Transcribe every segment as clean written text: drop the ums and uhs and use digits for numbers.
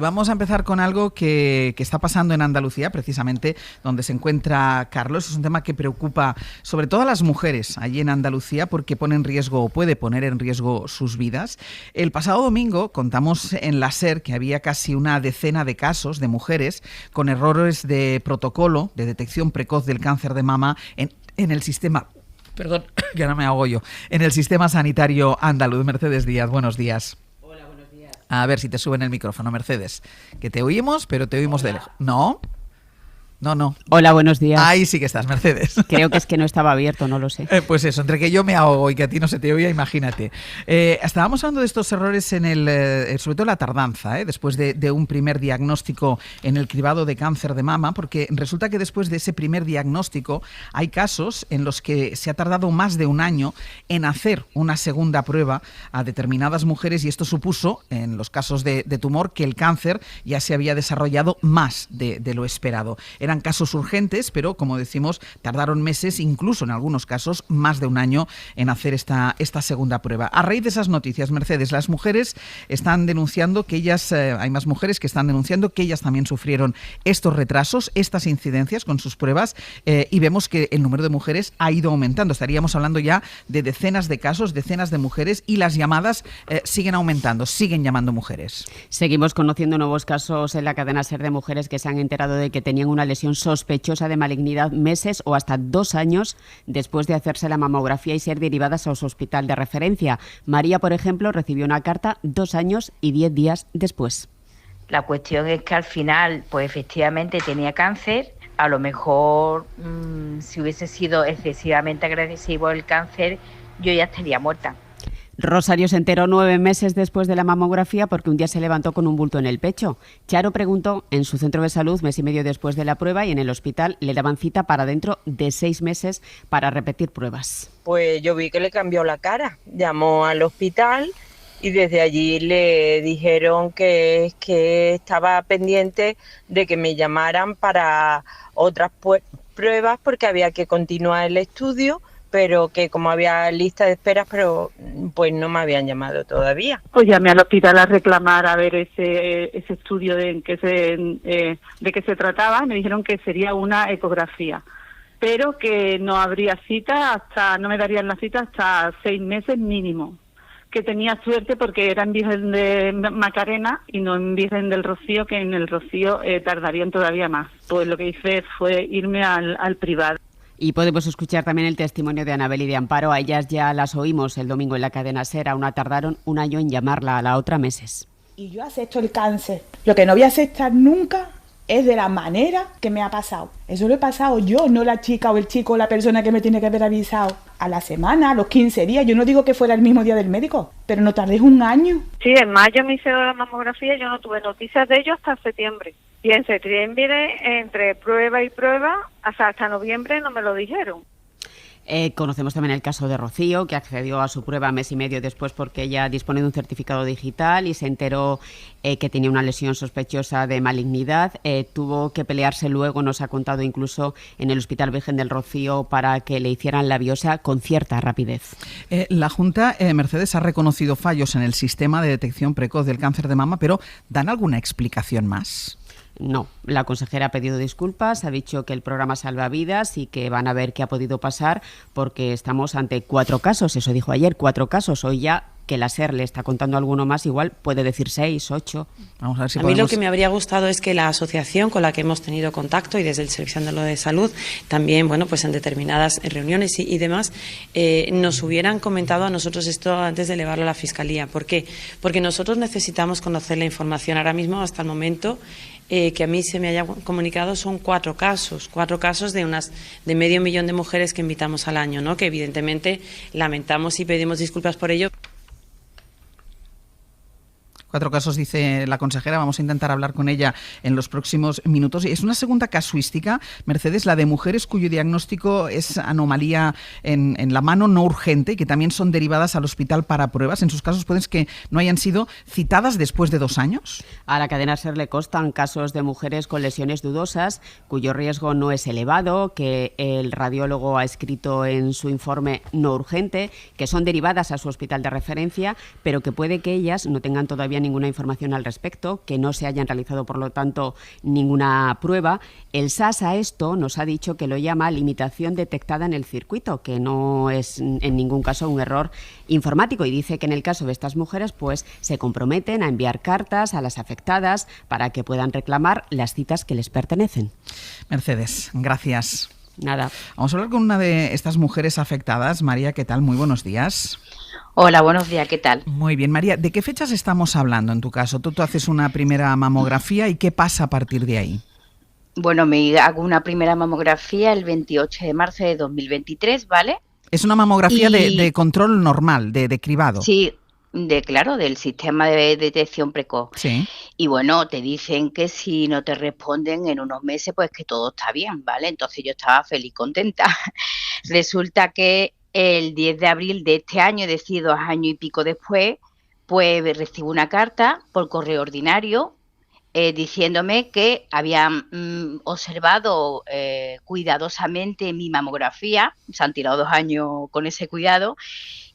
Vamos a empezar con algo que está pasando en Andalucía, precisamente donde se encuentra Carlos. Es un tema que preocupa sobre todo a las mujeres allí en Andalucía porque pone en riesgo o puede poner en riesgo sus vidas. El pasado domingo contamos en la SER que había casi una decena de casos de mujeres con errores de protocolo de detección precoz del cáncer de mama en el sistema. Perdón, que ahora me ahogo yo. En el sistema sanitario andaluz. Mercedes Díaz, buenos días. A ver si te suben el micrófono, Mercedes. Que te oímos, pero te oímos de lejos. ¿No? No. Hola, buenos días. Ahí sí que estás, Mercedes. Creo que es que no estaba abierto, no lo sé. Pues eso, entre que yo me ahogo y que a ti no se te oía, imagínate. Estábamos hablando de estos errores en sobre todo la tardanza, después de un primer diagnóstico en el cribado de cáncer de mama, porque resulta que después de ese primer diagnóstico hay casos en los que se ha tardado más de un año en hacer una segunda prueba a determinadas mujeres y esto supuso, en los casos de tumor, que el cáncer ya se había desarrollado más de lo esperado. Eran casos urgentes, pero como decimos, tardaron meses, incluso en algunos casos más de un año en hacer esta segunda prueba. A raíz de esas noticias, Mercedes, las mujeres están denunciando que ellas, hay más mujeres que están denunciando que ellas también sufrieron estos retrasos, estas incidencias con sus pruebas y vemos que el número de mujeres ha ido aumentando. Estaríamos hablando ya de decenas de casos, decenas de mujeres y las llamadas siguen aumentando, siguen llamando mujeres. Seguimos conociendo nuevos casos en la cadena SER de mujeres que se han enterado de que tenían una lesión sospechosa de malignidad meses o hasta 2 años después de hacerse la mamografía y ser derivadas a su hospital de referencia. María, por ejemplo, recibió una carta 2 años y 10 días después. La cuestión es que al final, pues efectivamente tenía cáncer. A lo mejor, si hubiese sido excesivamente agresivo el cáncer, yo ya estaría muerta. Rosario se enteró 9 meses después de la mamografía porque un día se levantó con un bulto en el pecho. Charo preguntó en su centro de salud mes y medio después de la prueba y en el hospital le daban cita para dentro de 6 meses para repetir pruebas. Pues yo vi que le cambió la cara. Llamó al hospital y desde allí le dijeron que estaba pendiente de que me llamaran para otras pruebas porque había que continuar el estudio, pero que como había lista de esperas, pero pues no me habían llamado todavía. Pues llamé al hospital a reclamar a ver ese estudio de qué se trataba. Me dijeron que sería una ecografía, pero que no habría cita no me darían la cita hasta 6 meses mínimo. Que tenía suerte porque era en Virgen de Macarena y no en Virgen del Rocío, que en el Rocío tardarían todavía más. Pues lo que hice fue irme al privado. Y podemos escuchar también el testimonio de Anabel y de Amparo. A ellas ya las oímos el domingo en la cadena SER. A una tardaron 1 año en llamarla, a la otra meses. Y yo acepto el cáncer. Lo que no voy a aceptar nunca es de la manera que me ha pasado. Eso lo he pasado yo, no la chica o el chico o la persona que me tiene que haber avisado. A la semana, a los 15 días. Yo no digo que fuera el mismo día del médico, pero no tardé 1 año. Sí, en mayo me hice la mamografía, yo no tuve noticias de ello hasta septiembre. Y en septiembre, entre prueba y prueba, hasta noviembre no me lo dijeron. Conocemos también el caso de Rocío, que accedió a su prueba mes y medio después porque ella dispone de un certificado digital y se enteró que tenía una lesión sospechosa de malignidad. Tuvo que pelearse luego, nos ha contado incluso en el Hospital Virgen del Rocío, para que le hicieran la biopsia con cierta rapidez. La Junta, Mercedes, ha reconocido fallos en el sistema de detección precoz del cáncer de mama, pero ¿dan alguna explicación más? No, la consejera ha pedido disculpas, ha dicho que el programa salva vidas y que van a ver qué ha podido pasar porque estamos ante 4 casos, eso dijo ayer, 4 casos, hoy ya que la SER le está contando alguno más, igual puede decir 6, 8. Vamos a ver si a podemos... mí lo que me habría gustado es que la asociación con la que hemos tenido contacto y desde el Servicio Andaluz de Salud, también pues en determinadas reuniones y demás, nos hubieran comentado a nosotros esto antes de elevarlo a la Fiscalía. ¿Por qué? Porque nosotros necesitamos conocer la información. Ahora mismo, hasta el momento, que a mí se me haya comunicado son 4 casos de medio millón de mujeres que invitamos al año, ¿no? Que evidentemente lamentamos y pedimos disculpas por ello. 4 casos, dice la consejera. Vamos a intentar hablar con ella en los próximos minutos. Y es una segunda casuística, Mercedes, la de mujeres cuyo diagnóstico es anomalía en la mano no urgente y que también son derivadas al hospital para pruebas. En sus casos pueden que no hayan sido citadas después de 2 años. A la cadena SER le constan casos de mujeres con lesiones dudosas cuyo riesgo no es elevado, que el radiólogo ha escrito en su informe no urgente, que son derivadas a su hospital de referencia, pero que puede que ellas no tengan todavía haya ninguna información al respecto, que no se hayan realizado, por lo tanto, ninguna prueba. El SAS a esto nos ha dicho que lo llama limitación detectada en el circuito, que no es en ningún caso un error informático, y dice que en el caso de estas mujeres pues se comprometen a enviar cartas a las afectadas para que puedan reclamar las citas que les pertenecen. Mercedes, gracias. Nada. Vamos a hablar con una de estas mujeres afectadas. María, ¿qué tal? Muy buenos días. Hola, buenos días, ¿qué tal? Muy bien, María, ¿de qué fechas estamos hablando en tu caso? Tú haces una primera mamografía y ¿qué pasa a partir de ahí? Bueno, me hago una primera mamografía el 28 de marzo de 2023, ¿vale? Es una mamografía de control normal, de cribado. Sí, claro, del sistema de detección precoz. Sí. Y bueno, te dicen que si no te responden en unos meses, pues que todo está bien, ¿vale? Entonces yo estaba feliz, contenta. Resulta que el 10 de abril de este año, es decir, 2 años y pico después, pues recibo una carta por correo ordinario diciéndome que habían observado cuidadosamente mi mamografía, se han tirado 2 años con ese cuidado,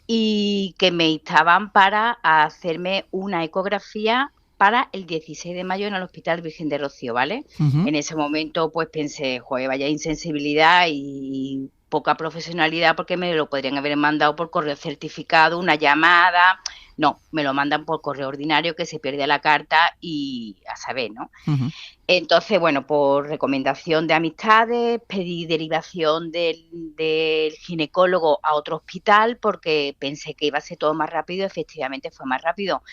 y que me instaban para hacerme una ecografía para el 16 de mayo en el Hospital Virgen de Rocío, ¿vale? Uh-huh. En ese momento pues pensé, joder, vaya insensibilidad y poca profesionalidad, porque me lo podrían haber mandado por correo certificado, una llamada. No, me lo mandan por correo ordinario, que se pierde la carta y a saber, ¿no? Uh-huh. Entonces, bueno, por recomendación de amistades, pedí derivación del ginecólogo a otro hospital porque pensé que iba a ser todo más rápido. Efectivamente fue más rápido.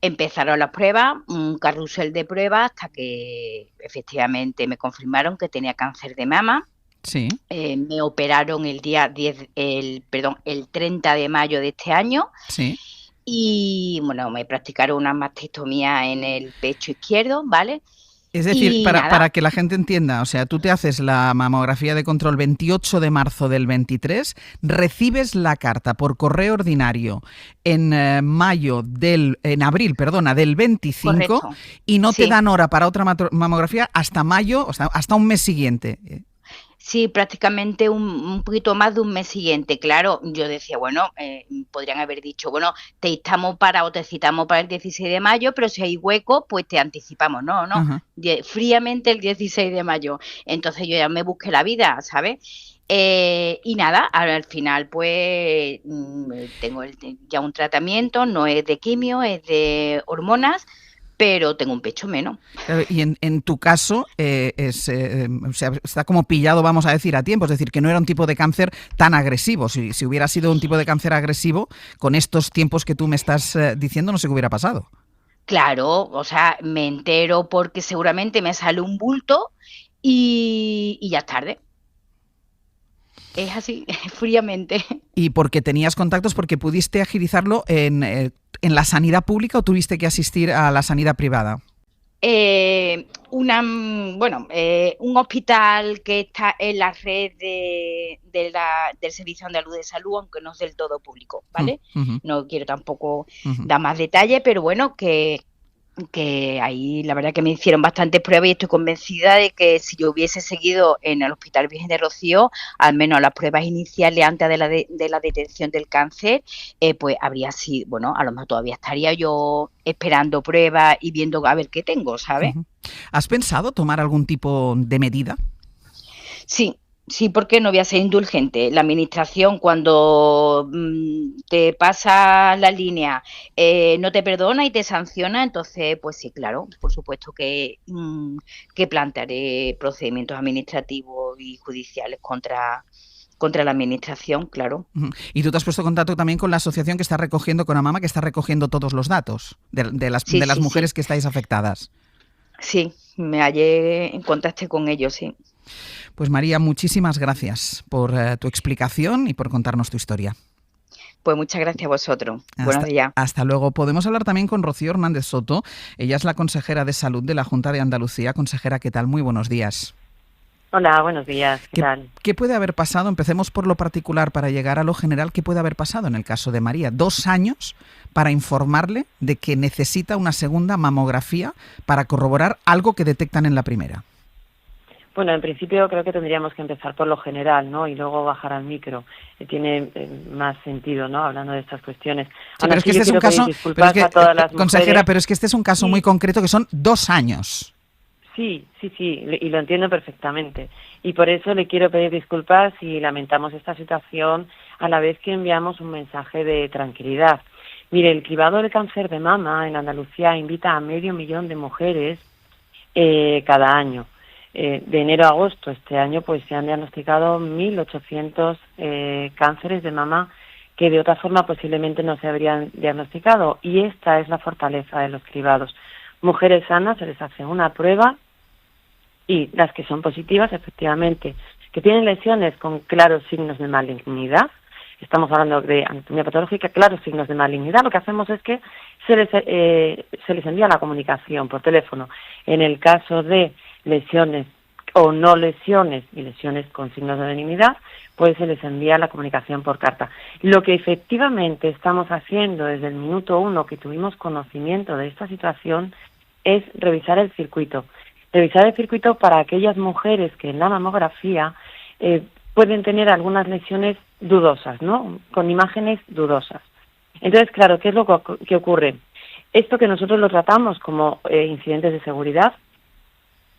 Empezaron las pruebas, un carrusel de pruebas, hasta que efectivamente me confirmaron que tenía cáncer de mama. Sí. Me operaron el 30 de mayo de este año. Sí. Y bueno, me practicaron una mastectomía en el pecho izquierdo, ¿vale? Es decir, para que la gente entienda, o sea, tú te haces la mamografía de control 28 de marzo del 23, recibes la carta por correo ordinario en abril del 25. Correcto. Y no te dan hora para otra mamografía hasta mayo, o sea, hasta un mes siguiente. Sí, prácticamente un poquito más de un mes siguiente. Claro, yo decía, bueno, podrían haber dicho, bueno, te citamos para el 16 de mayo, pero si hay hueco, pues te anticipamos. No, uh-huh. Fríamente el 16 de mayo. Entonces yo ya me busqué la vida, ¿sabes? Y nada, al final pues tengo ya un tratamiento, no es de quimio, es de hormonas, pero tengo un pecho menos. Y en tu caso o sea, está como pillado, vamos a decir, a tiempo, es decir, que no era un tipo de cáncer tan agresivo. Si hubiera sido un tipo de cáncer agresivo, con estos tiempos que tú me estás diciendo, no sé qué hubiera pasado. Claro, o sea, me entero porque seguramente me sale un bulto y ya es tarde. Es así, fríamente. ¿Y porque tenías contactos, porque pudiste agilizarlo en la sanidad pública o tuviste que asistir a la sanidad privada? Un hospital que está en la red del Servicio Andaluz de Salud, aunque no es del todo público, ¿vale? Uh-huh. No quiero tampoco dar más detalle, pero bueno, que ahí la verdad que me hicieron bastantes pruebas y estoy convencida de que si yo hubiese seguido en el Hospital Virgen de Rocío, al menos las pruebas iniciales antes de la detección del cáncer, pues habría sido, bueno, a lo mejor todavía estaría yo esperando pruebas y viendo a ver qué tengo, ¿sabes? Uh-huh. ¿Has pensado tomar algún tipo de medida? Sí, porque no voy a ser indulgente. La administración, cuando te pasa la línea, no te perdona y te sanciona. Entonces, pues sí, claro, por supuesto que plantearé procedimientos administrativos y judiciales contra la administración, claro. Y tú te has puesto en contacto también con la asociación que está recogiendo, con Amama, que está recogiendo todos los datos de las mujeres que estáis afectadas. Sí, me hallé en contacto con ellos, sí. Pues María, muchísimas gracias por tu explicación y por contarnos tu historia. Pues muchas gracias a vosotros. Buenos días. Hasta luego. Podemos hablar también con Rocío Hernández Soto. Ella es la consejera de Salud de la Junta de Andalucía. Consejera, ¿qué tal? Muy buenos días. Hola, buenos días. ¿Qué tal? ¿Qué puede haber pasado? Empecemos por lo particular para llegar a lo general. ¿Qué puede haber pasado en el caso de María? 2 años para informarle de que necesita una segunda mamografía para corroborar algo que detectan en la primera. Bueno, en principio creo que tendríamos que empezar por lo general, ¿no? Y luego bajar al micro. Tiene más sentido, ¿no? Hablando de estas cuestiones. Sí, pero es que este es un caso, consejera, pero es que este es un caso muy concreto que son 2 años. Sí, y lo entiendo perfectamente. Y por eso le quiero pedir disculpas si lamentamos esta situación a la vez que enviamos un mensaje de tranquilidad. Mire, el cribado del cáncer de mama en Andalucía invita a 500.000 de mujeres cada año. De enero a agosto este año pues se han diagnosticado 1.800 cánceres de mama que de otra forma posiblemente no se habrían diagnosticado, y esta es la fortaleza de los cribados. Mujeres sanas se les hace una prueba y las que son positivas, efectivamente, que tienen lesiones con claros signos de malignidad, estamos hablando de anatomía patológica, claros signos de malignidad, lo que hacemos es que se les envía la comunicación por teléfono. En el caso de lesiones o no lesiones y lesiones con signos de benignidad, pues se les envía la comunicación por carta. Lo que efectivamente estamos haciendo desde el minuto 1 que tuvimos conocimiento de esta situación es revisar el circuito. Revisar el circuito para aquellas mujeres que en la mamografía pueden tener algunas lesiones dudosas, ¿no? Con imágenes dudosas. Entonces, claro, ¿qué es lo que ocurre? Esto que nosotros lo tratamos como incidentes de seguridad,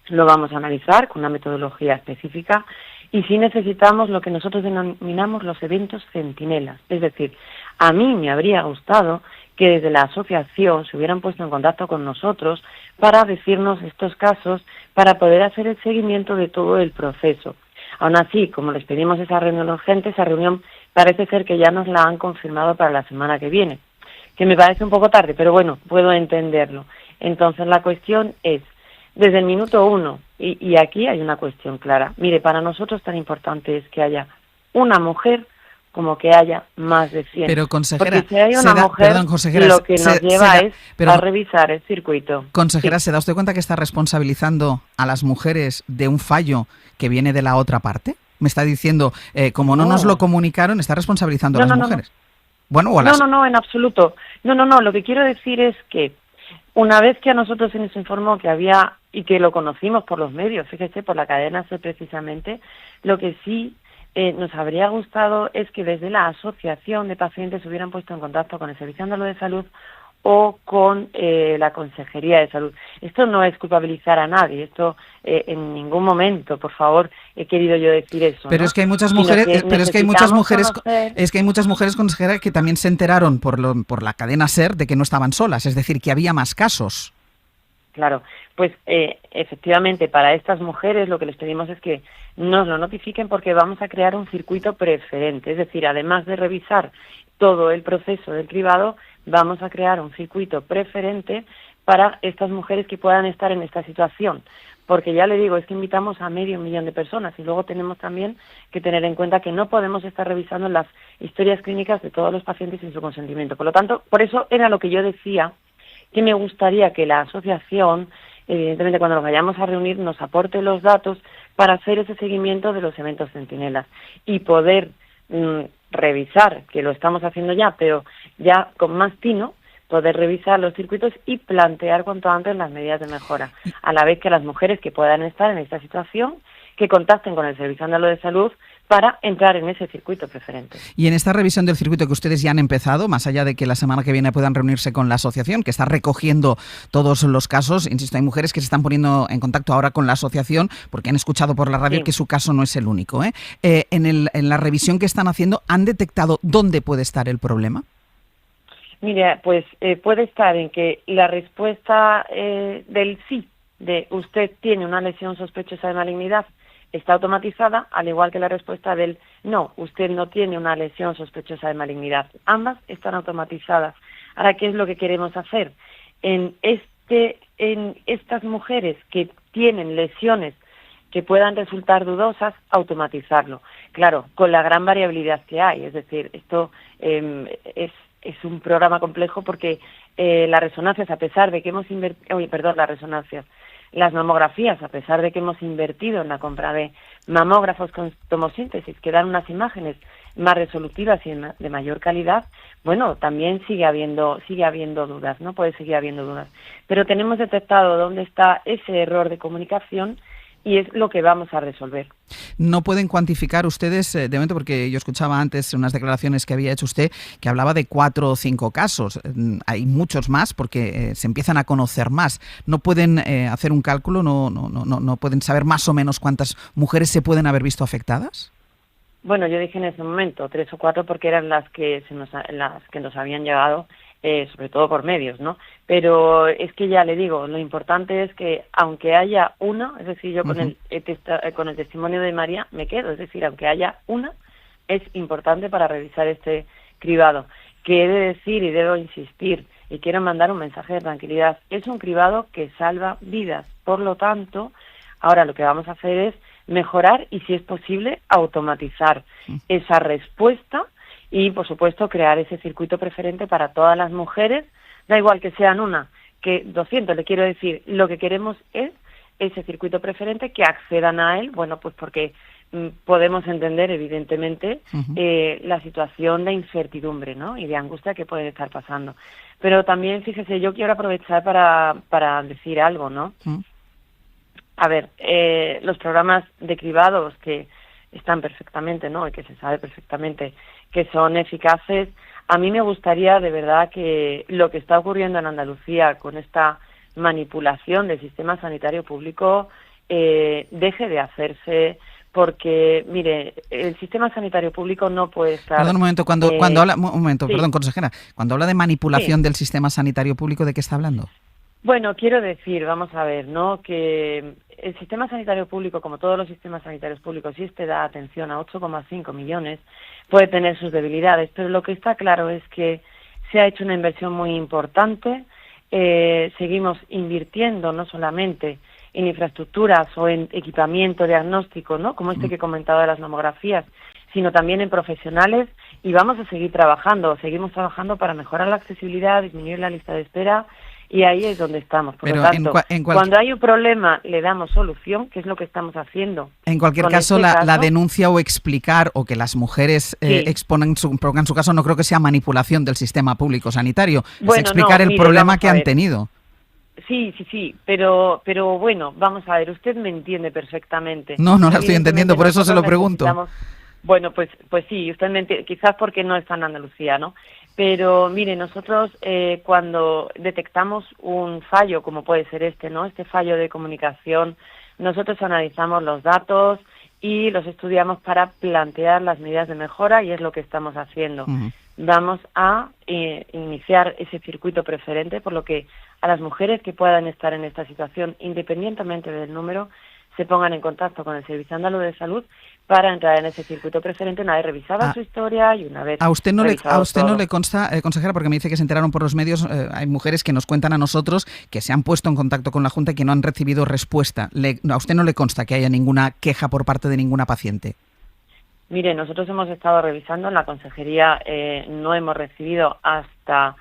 lo vamos a analizar con una metodología específica, y sí necesitamos lo que nosotros denominamos los eventos centinelas. Es decir, a mí me habría gustado que desde la asociación se hubieran puesto en contacto con nosotros para decirnos estos casos, para poder hacer el seguimiento de todo el proceso. Aún así, como les pedimos esa reunión urgente, esa reunión parece ser que ya nos la han confirmado para la semana que viene, que me parece un poco tarde, pero bueno, puedo entenderlo. Entonces la cuestión es, desde el minuto 1, y aquí hay una cuestión clara. Mire, para nosotros tan importante es que haya una mujer como que haya más de 100. Pero, consejera, porque si hay una mujer, consejera, lo que nos lleva es a revisar el circuito. Consejera, ¿se da usted cuenta que está responsabilizando a las mujeres de un fallo que viene de la otra parte? Me está diciendo, como no nos lo comunicaron, está responsabilizando a las mujeres. Bueno, o a las... No, en absoluto. No, lo que quiero decir es que una vez que a nosotros se nos informó que había, y que lo conocimos por los medios, fíjese, por la cadena SER precisamente, lo que sí nos habría gustado es que desde la asociación de pacientes se hubieran puesto en contacto con el Servicio Andaluz de Salud o con la Consejería de Salud. Esto no es culpabilizar a nadie, esto en ningún momento, por favor, he querido yo decir eso. Pero, ¿no? Es que hay muchas mujeres, es que hay muchas mujeres, consejera, que también se enteraron por la cadena SER de que no estaban solas, es decir, que había más casos. Claro, pues efectivamente para estas mujeres lo que les pedimos es que nos lo notifiquen, porque vamos a crear un circuito preferente, es decir, además de revisar todo el proceso del cribado, vamos a crear un circuito preferente para estas mujeres que puedan estar en esta situación, porque ya le digo, es que invitamos a 500.000 de personas, y luego tenemos también que tener en cuenta que no podemos estar revisando las historias clínicas de todos los pacientes sin su consentimiento. Por lo tanto, por eso era lo que yo decía, que me gustaría que la asociación, evidentemente cuando nos vayamos a reunir, nos aporte los datos para hacer ese seguimiento de los eventos centinelas y poder revisar, que lo estamos haciendo ya, pero ya con más tino, poder revisar los circuitos y plantear cuanto antes las medidas de mejora, a la vez que las mujeres que puedan estar en esta situación, que contacten con el Servicio Andaluz de Salud para entrar en ese circuito preferente. Y en esta revisión del circuito que ustedes ya han empezado, más allá de que la semana que viene puedan reunirse con la asociación, que está recogiendo todos los casos, insisto, hay mujeres que se están poniendo en contacto ahora con la asociación porque han escuchado por la radio que su caso no es el único. En la revisión que están haciendo, ¿han detectado dónde puede estar el problema? Mire, pues puede estar en que la respuesta del sí, de usted tiene una lesión sospechosa de malignidad, está automatizada, al igual que la respuesta del no, usted no tiene una lesión sospechosa de malignidad. Ambas están automatizadas. Ahora, ¿qué es lo que queremos hacer? En estas mujeres que tienen lesiones que puedan resultar dudosas, automatizarlo. Claro, con la gran variabilidad que hay, es decir, esto es un programa complejo porque las resonancias, a pesar de que hemos las mamografías, a pesar de que hemos invertido en la compra de mamógrafos con tomosíntesis que dan unas imágenes más resolutivas y de mayor calidad, bueno, también sigue habiendo dudas, ¿no? Puede seguir habiendo dudas. Pero tenemos detectado dónde está ese error de comunicación y es lo que vamos a resolver. No pueden cuantificar ustedes, de momento, porque yo escuchaba antes unas declaraciones que había hecho usted que hablaba de 4 o 5 casos. Hay muchos más porque se empiezan a conocer más. ¿No pueden hacer un cálculo? ¿No pueden saber más o menos cuántas mujeres se pueden haber visto afectadas? Bueno, yo dije en ese momento 3 o 4 porque eran las que nos habían llegado, sobre todo por medios, ¿no? Pero es que ya le digo, lo importante es que aunque haya una, es decir, yo con el testimonio de María me quedo, es decir, aunque haya una, es importante para revisar este cribado. Que he de decir y debo insistir, y quiero mandar un mensaje de tranquilidad, es un cribado que salva vidas, por lo tanto, ahora lo que vamos a hacer es mejorar y, si es posible, automatizar esa respuesta y, por supuesto, crear ese circuito preferente para todas las mujeres, da igual que sean una, que 200, le quiero decir, lo que queremos es ese circuito preferente, que accedan a él, bueno, pues porque podemos entender, evidentemente, la situación de incertidumbre, ¿no?, y de angustia que puede estar pasando. Pero también, fíjese, yo quiero aprovechar para decir algo, ¿no? A ver, los programas de cribados que están perfectamente, ¿no?, y que se sabe perfectamente que son eficaces, a mí me gustaría de verdad que lo que está ocurriendo en Andalucía con esta manipulación del sistema sanitario público deje de hacerse, porque, mire, el sistema sanitario público no puede estar... Perdón un momento, cuando habla... Un momento, sí. Perdón, consejera. Cuando habla de manipulación del sistema sanitario público, ¿de qué está hablando? Bueno, quiero decir, vamos a ver, ¿no?, que el sistema sanitario público, como todos los sistemas sanitarios públicos, si este da atención a 8,5 millones, puede tener sus debilidades, pero lo que está claro es que se ha hecho una inversión muy importante, seguimos invirtiendo no solamente en infraestructuras o en equipamiento diagnóstico, ¿no?, como este que he comentado de las mamografías, sino también en profesionales, y vamos a seguimos trabajando para mejorar la accesibilidad, disminuir la lista de espera, y ahí es donde estamos. Por lo tanto, cuando hay un problema le damos solución, que es lo que estamos haciendo. En cualquier caso, la denuncia o explicar, o que las mujeres pongan su caso, no creo que sea manipulación del sistema público sanitario, es explicar el problema que han tenido. Sí, pero bueno, vamos a ver, usted me entiende perfectamente. No la estoy entendiendo, por eso se lo pregunto. Bueno, pues sí, usted me entiende, quizás porque no está en Andalucía, ¿no? Pero mire, nosotros cuando detectamos un fallo, como puede ser este, ¿no?, este fallo de comunicación, nosotros analizamos los datos y los estudiamos para plantear las medidas de mejora, y es lo que estamos haciendo. Vamos a iniciar ese circuito preferente, por lo que a las mujeres que puedan estar en esta situación, independientemente del número, se pongan en contacto con el Servicio Andaluz de Salud para entrar en ese circuito preferente una vez revisada su historia y una vez a usted no le consta, consejera, porque me dice que se enteraron por los medios, hay mujeres que nos cuentan a nosotros que se han puesto en contacto con la Junta y que no han recibido respuesta. ¿A usted no le consta que haya ninguna queja por parte de ninguna paciente? Mire, nosotros hemos estado revisando en la consejería, no hemos recibido hasta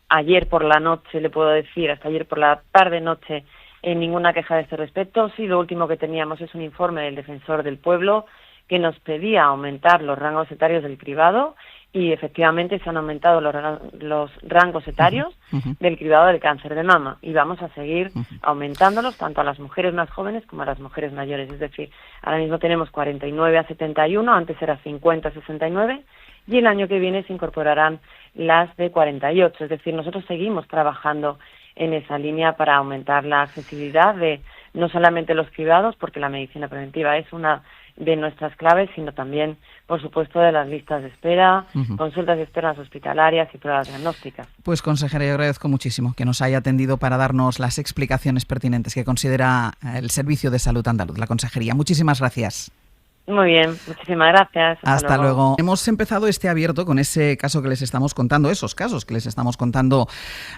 ayer por la noche, le puedo decir, hasta ayer por la tarde-noche, ninguna queja de este respecto. Sí, lo último que teníamos es un informe del Defensor del Pueblo que nos pedía aumentar los rangos etarios del cribado, y efectivamente se han aumentado los rangos etarios del cribado del cáncer de mama, y vamos a seguir aumentándolos tanto a las mujeres más jóvenes como a las mujeres mayores. Es decir, ahora mismo tenemos 49 a 71, antes era 50 a 69, y el año que viene se incorporarán las de 48. Es decir, nosotros seguimos trabajando en esa línea para aumentar la accesibilidad de no solamente los cribados, porque la medicina preventiva es una de nuestras claves, sino también, por supuesto, de las listas de espera, consultas externas hospitalarias y pruebas diagnósticas. Pues, consejera, yo agradezco muchísimo que nos haya atendido para darnos las explicaciones pertinentes que considera el Servicio de Salud Andaluz, la Consejería. Muchísimas gracias. Muy bien, muchísimas gracias. Hasta luego. Hemos empezado este abierto con ese caso que les estamos contando, esos casos que les estamos contando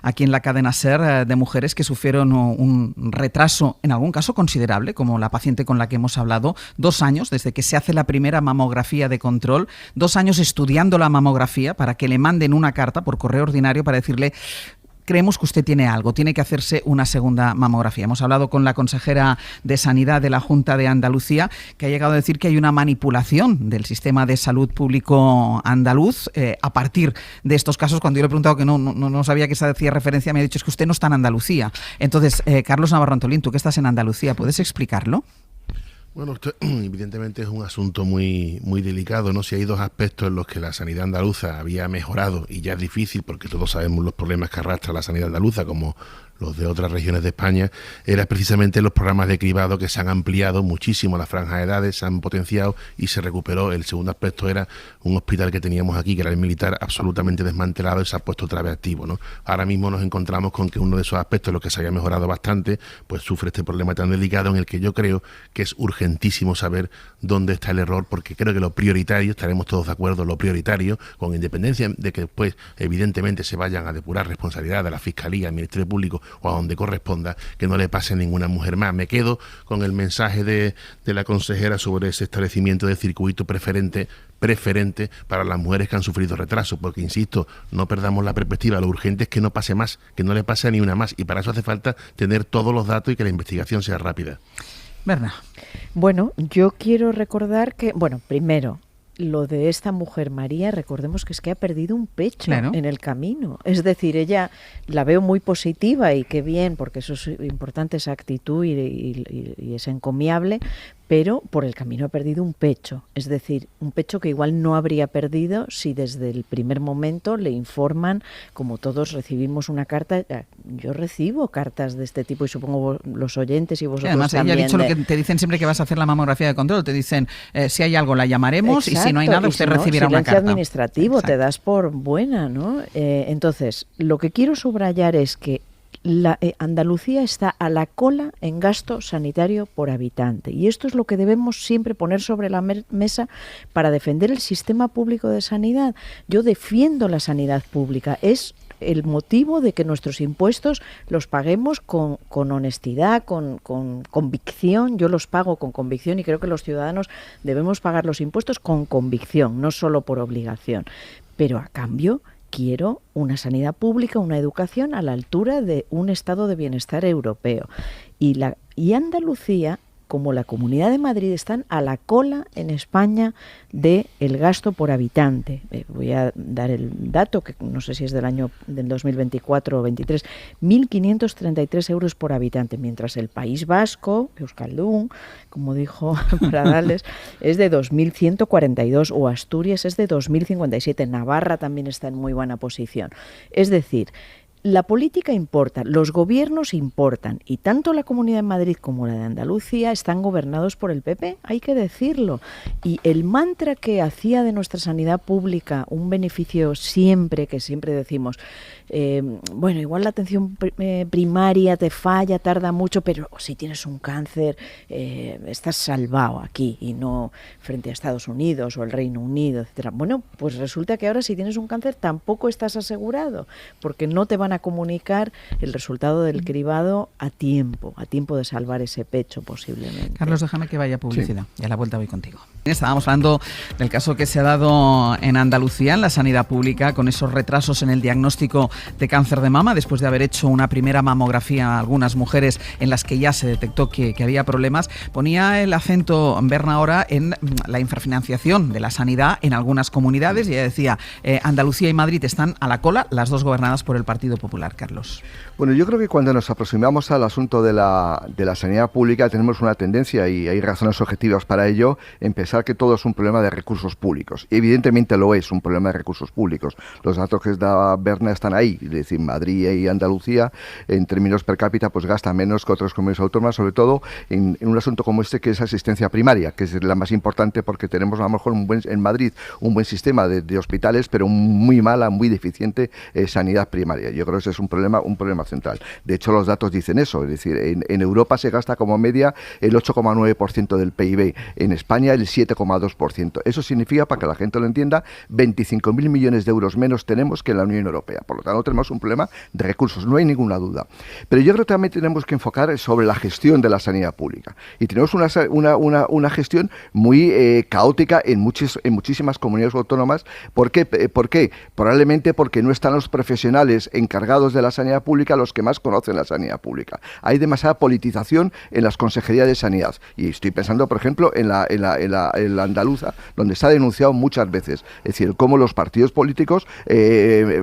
aquí en la cadena SER, de mujeres que sufrieron un retraso, en algún caso considerable, como la paciente con la que hemos hablado, 2 años desde que se hace la primera mamografía de control, 2 años estudiando la mamografía para que le manden una carta por correo ordinario para decirle creemos que usted tiene algo, tiene que hacerse una segunda mamografía. Hemos hablado con la consejera de Sanidad de la Junta de Andalucía, que ha llegado a decir que hay una manipulación del sistema de salud público andaluz a partir de estos casos. Cuando yo le he preguntado que no sabía que se hacía referencia, me ha dicho es que usted no está en Andalucía. Entonces, Carlos Navarro Antolín, tú que estás en Andalucía, ¿puedes explicarlo? Bueno, esto evidentemente es un asunto muy delicado, ¿no? Si hay dos aspectos en los que la sanidad andaluza había mejorado, y ya es difícil porque todos sabemos los problemas que arrastra la sanidad andaluza, como los de otras regiones de España, era precisamente los programas de cribado, que se han ampliado muchísimo las franjas de edades, se han potenciado y se recuperó. El segundo aspecto era un hospital que teníamos aquí, que era el militar, absolutamente desmantelado, y se ha puesto otra vez activo, ¿no? Ahora mismo nos encontramos con que uno de esos aspectos, lo que se había mejorado bastante, pues sufre este problema tan delicado, en el que yo creo que es urgentísimo saber dónde está el error, porque creo que lo prioritario, estaremos todos de acuerdo, lo prioritario, con independencia de que después evidentemente se vayan a depurar responsabilidad de la Fiscalía, al Ministerio Público o a donde corresponda, que no le pase a ninguna mujer más. Me quedo con el mensaje de la consejera sobre ese establecimiento del circuito preferente para las mujeres que han sufrido retraso, porque insisto, no perdamos la perspectiva, lo urgente es que no pase más, que no le pase a ni una más, y para eso hace falta tener todos los datos y que la investigación sea rápida. Berna. Bueno, yo quiero recordar que, primero, lo de esta mujer María, recordemos que es que ha perdido un pecho en el camino. Es decir, ella la veo muy positiva y qué bien, porque eso es importante, esa actitud y es encomiable, pero por el camino ha perdido un pecho. Es decir, un pecho que igual no habría perdido si desde el primer momento le informan, como todos recibimos una carta. Yo recibo cartas de este tipo y supongo los oyentes y vosotros además, también. Además, ella ha dicho lo que te dicen siempre que vas a hacer la mamografía de control. Te dicen, si hay algo la llamaremos. Exacto, y si no hay nada usted recibirá una carta. Administrativo. Exacto. Te das por buena, ¿no? Entonces, lo que quiero subrayar es que Andalucía está a la cola en gasto sanitario por habitante, y esto es lo que debemos siempre poner sobre la mesa para defender el sistema público de sanidad. Yo defiendo la sanidad pública, es el motivo de que nuestros impuestos los paguemos con honestidad, con convicción. Yo los pago con convicción y creo que los ciudadanos debemos pagar los impuestos con convicción, no solo por obligación. Pero a cambio quiero una sanidad pública, una educación a la altura de un estado de bienestar europeo. Y Andalucía, como la Comunidad de Madrid, están a la cola en España del gasto por habitante. Voy a dar el dato, que no sé si es del 2024 o 23, 1.533 euros por habitante, mientras el País Vasco, Euskaldun, como dijo Pradales, es de 2.142, o Asturias es de 2.057, Navarra también está en muy buena posición. Es decir, la política importa, los gobiernos importan, y tanto la Comunidad de Madrid como la de Andalucía están gobernados por el PP, hay que decirlo. Y el mantra que hacía de nuestra sanidad pública un beneficio siempre, que siempre decimos, igual la atención primaria te falla, tarda mucho, pero si tienes un cáncer estás salvado aquí y no frente a Estados Unidos o el Reino Unido, etcétera. Bueno, pues resulta que ahora si tienes un cáncer tampoco estás asegurado, porque no te van a comunicar el resultado del cribado a tiempo de salvar ese pecho posiblemente. Carlos, déjame que vaya a publicidad y a la vuelta voy contigo. Estábamos hablando del caso que se ha dado en Andalucía, en la sanidad pública, con esos retrasos en el diagnóstico de cáncer de mama, después de haber hecho una primera mamografía a algunas mujeres en las que ya se detectó que había problemas. Ponía el acento, Berna, ahora en la infrafinanciación de la sanidad en algunas comunidades, y ella decía, Andalucía y Madrid están a la cola, las dos gobernadas por el Partido Popular. Carlos. Bueno, yo creo que cuando nos aproximamos al asunto de la sanidad pública tenemos una tendencia, y hay razones objetivas para ello, en pensar que todo es un problema de recursos públicos. Y evidentemente lo es, un problema de recursos públicos. Los datos que da Berna están ahí, es decir, Madrid y Andalucía en términos per cápita pues gastan menos que otras comunidades autónomas, sobre todo en un asunto como este, que es asistencia primaria, que es la más importante, porque tenemos a lo mejor en Madrid un buen sistema de hospitales, pero muy mala, muy deficiente sanidad primaria. Yo creo que ese es un problema central. De hecho, los datos dicen eso, es decir, en Europa se gasta como media el 8,9% del PIB, en España el 7,5%. 7,2%. Eso significa, para que la gente lo entienda, 25.000 millones de euros menos tenemos que en la Unión Europea. Por lo tanto, tenemos un problema de recursos, no hay ninguna duda. Pero yo creo que también tenemos que enfocar sobre la gestión de la sanidad pública. Y tenemos una gestión muy caótica en muchísimas comunidades autónomas. ¿Por qué? Probablemente porque no están los profesionales encargados de la sanidad pública los que más conocen la sanidad pública. Hay demasiada politización en las consejerías de sanidad. Y estoy pensando, por ejemplo, en la andaluza, donde se ha denunciado muchas veces. Es decir, cómo los partidos políticos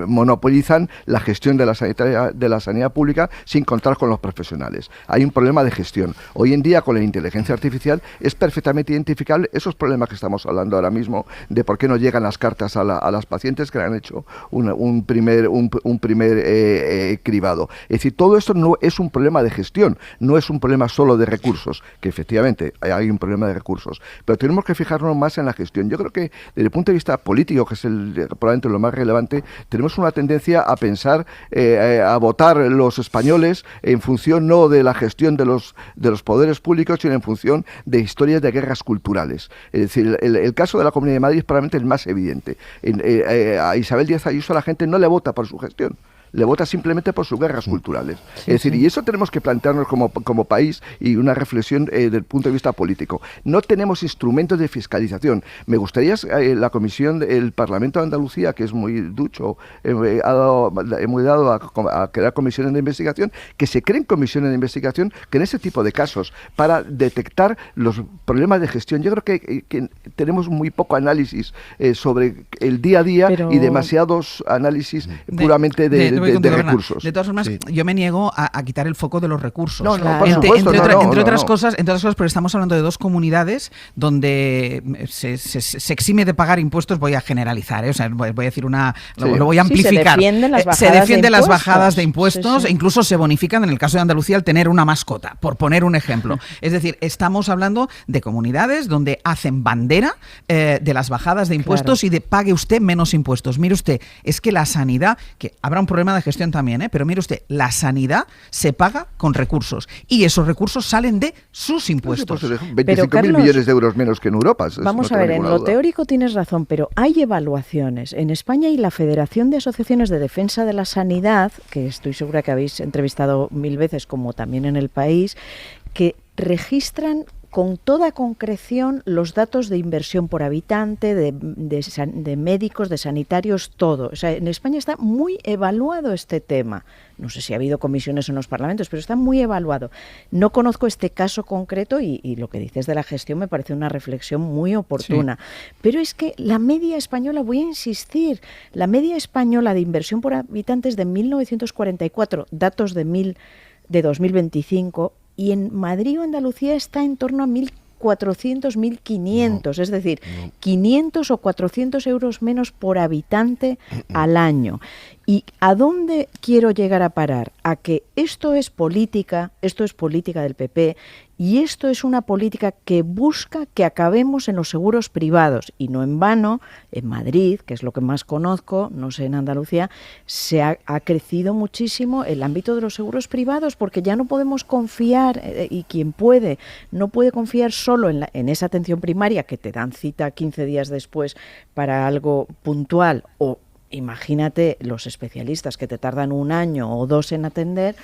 monopolizan la gestión de la sanidad pública sin contar con los profesionales. Hay un problema de gestión. Hoy en día, con la inteligencia artificial, es perfectamente identificable esos problemas que estamos hablando ahora mismo, de por qué no llegan las cartas a las pacientes que le han hecho un primer cribado. Es decir, todo esto no es un problema de gestión, no es un problema solo de recursos, que efectivamente hay un problema de recursos, pero tenemos que fijarnos más en la gestión. Yo creo que desde el punto de vista político, que es probablemente lo más relevante, tenemos una tendencia a pensar, a votar los españoles en función no de la gestión de los poderes públicos, sino en función de historias de guerras culturales. Es decir, el caso de la Comunidad de Madrid es probablemente el más evidente. A Isabel Díaz Ayuso la gente no le vota por su gestión, le vota simplemente por sus guerras culturales. Sí, es decir, y eso tenemos que plantearnos como país, y una reflexión desde el punto de vista político. No tenemos instrumentos de fiscalización. Me gustaría la comisión, el Parlamento de Andalucía, que es muy ducho, hemos dado a crear comisiones de investigación, que se creen comisiones de investigación que en ese tipo de casos, para detectar los problemas de gestión. Yo creo que tenemos muy poco análisis sobre el día a día, y demasiados análisis puramente de recursos. De todas formas, yo me niego a quitar el foco de los recursos. Entre otras cosas, porque estamos hablando de dos comunidades donde se exime de pagar impuestos. Voy a generalizar, o sea, voy a decir lo voy a amplificar. Se defienden las bajadas de impuestos, e incluso se bonifican en el caso de Andalucía al tener una mascota, por poner un ejemplo. Es decir, estamos hablando de comunidades donde hacen bandera de las bajadas de impuestos y de pague usted menos impuestos. Mire usted, es que la sanidad, que habrá un problema de gestión también, pero mire usted, la sanidad se paga con recursos, y esos recursos salen de sus impuestos. 25.000 millones de euros menos que en Europa. Vamos a ver, en lo teórico tienes razón, pero hay evaluaciones. En España hay la Federación de Asociaciones de Defensa de la Sanidad, que estoy segura que habéis entrevistado 1000 veces, como también en El País, que registran con toda concreción los datos de inversión por habitante, de médicos, de sanitarios, todo. O sea, en España está muy evaluado este tema. No sé si ha habido comisiones en los parlamentos, pero está muy evaluado. No conozco este caso concreto y lo que dices de la gestión me parece una reflexión muy oportuna. Sí. Pero es que la media española, voy a insistir, la media española de inversión por habitante es de 1944, datos de 2025, y en Madrid o Andalucía está en torno a 1.400, 1.500, es decir, 500 o 400 euros menos por habitante al año. ¿Y a dónde quiero llegar a parar? A que esto es política del PP, y esto es una política que busca que acabemos en los seguros privados. Y no en vano, en Madrid, que es lo que más conozco, no sé en Andalucía, se ha crecido muchísimo el ámbito de los seguros privados, porque ya no podemos confiar, y quien puede, no puede confiar solo en esa atención primaria, que te dan cita 15 días después para algo puntual, o imagínate los especialistas que te tardan 1 año o 2 en atender,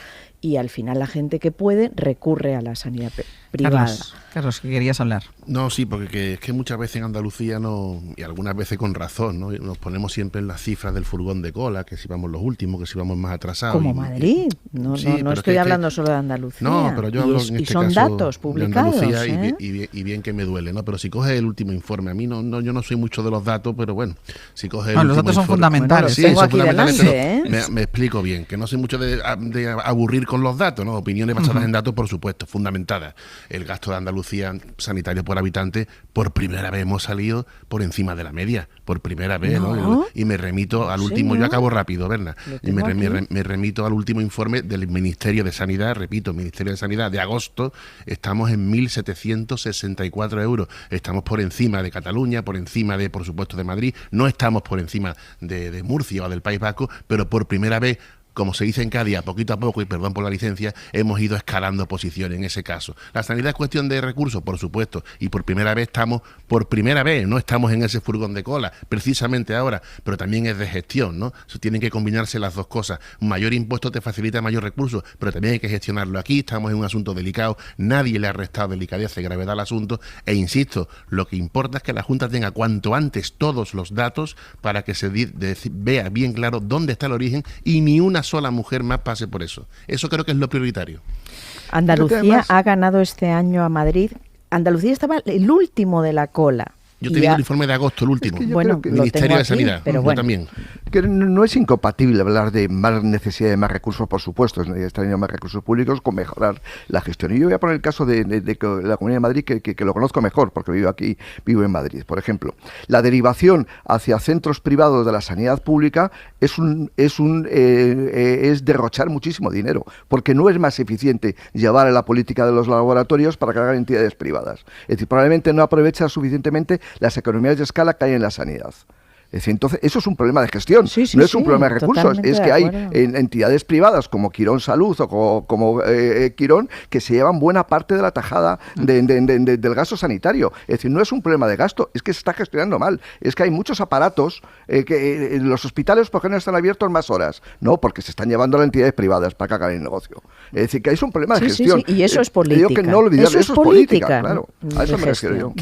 y al final la gente que puede recurre a la sanidad privada. Carlos, ¿qué querías hablar? No, sí, porque es que muchas veces en Andalucía, y algunas veces con razón, ¿no? Nos ponemos siempre en las cifras del furgón de cola, que si vamos los últimos, que si vamos más atrasados. Como Madrid, no estoy hablando solo de Andalucía. No, pero yo hablo en este son caso datos publicados, de Andalucía, y bien que me duele, ¿no? Pero si coges el último informe, a mí yo no soy mucho de los datos, pero bueno, si coges los datos son fundamentales. Sí, son fundamentales, me explico bien, que no soy mucho de aburrir con los datos, ¿no? Opiniones basadas en datos, por supuesto, fundamentadas. El gasto de Andalucía sanitario por habitante, por primera vez hemos salido por encima de la media, por primera vez, ¿no? Y me remito al último, yo acabo rápido, Berna, y me remito al último informe del Ministerio de Sanidad, repito, Ministerio de Sanidad de agosto, estamos en 1.764 euros, estamos por encima de Cataluña, por encima por supuesto, de Madrid, no estamos por encima de Murcia o del País Vasco, pero por primera vez como se dice en Cádiz, a poco, y perdón por la licencia, hemos ido escalando posiciones en ese caso. La sanidad es cuestión de recursos, por supuesto, y por primera vez no estamos en ese furgón de cola, precisamente ahora, pero también es de gestión, ¿no? Tienen que combinarse las dos cosas. Un mayor impuesto te facilita mayor recursos, pero también hay que gestionarlo. Aquí estamos en un asunto delicado, nadie le ha restado delicadeza y gravedad al asunto, e insisto, lo que importa es que la Junta tenga cuanto antes todos los datos para que se vea bien claro dónde está el origen y ni una sola mujer más pase por eso. Eso creo que es lo prioritario. Andalucía ha ganado este año a Madrid. Andalucía estaba el último de la cola. Yo te digo el informe de agosto, el último. Ministerio de Sanidad. Pero yo también. Que no es incompatible hablar de más necesidad de más recursos, por supuesto, es tener más recursos públicos con mejorar la gestión. Y yo voy a poner el caso de la Comunidad de Madrid, que lo conozco mejor, porque vivo en Madrid. Por ejemplo, la derivación hacia centros privados de la sanidad pública es derrochar muchísimo dinero, porque no es más eficiente llevar a la política de los laboratorios para que hagan entidades privadas. Es decir, probablemente no aprovecha suficientemente las economías de escala que hay en la sanidad. Es decir, entonces, eso es un problema de gestión, no es un problema de recursos, es que hay entidades privadas como Quirón Salud o como Quirón que se llevan buena parte de la tajada del gasto sanitario. Es decir, no es un problema de gasto, es que se está gestionando mal. Es que hay muchos aparatos que los hospitales, ¿por qué no están abiertos más horas? No, porque se están llevando a las entidades privadas para que hagan el negocio. Es decir, que es un problema de gestión. Y eso es política. Digo que no olvidar, eso es política, claro. A eso me refiero yo.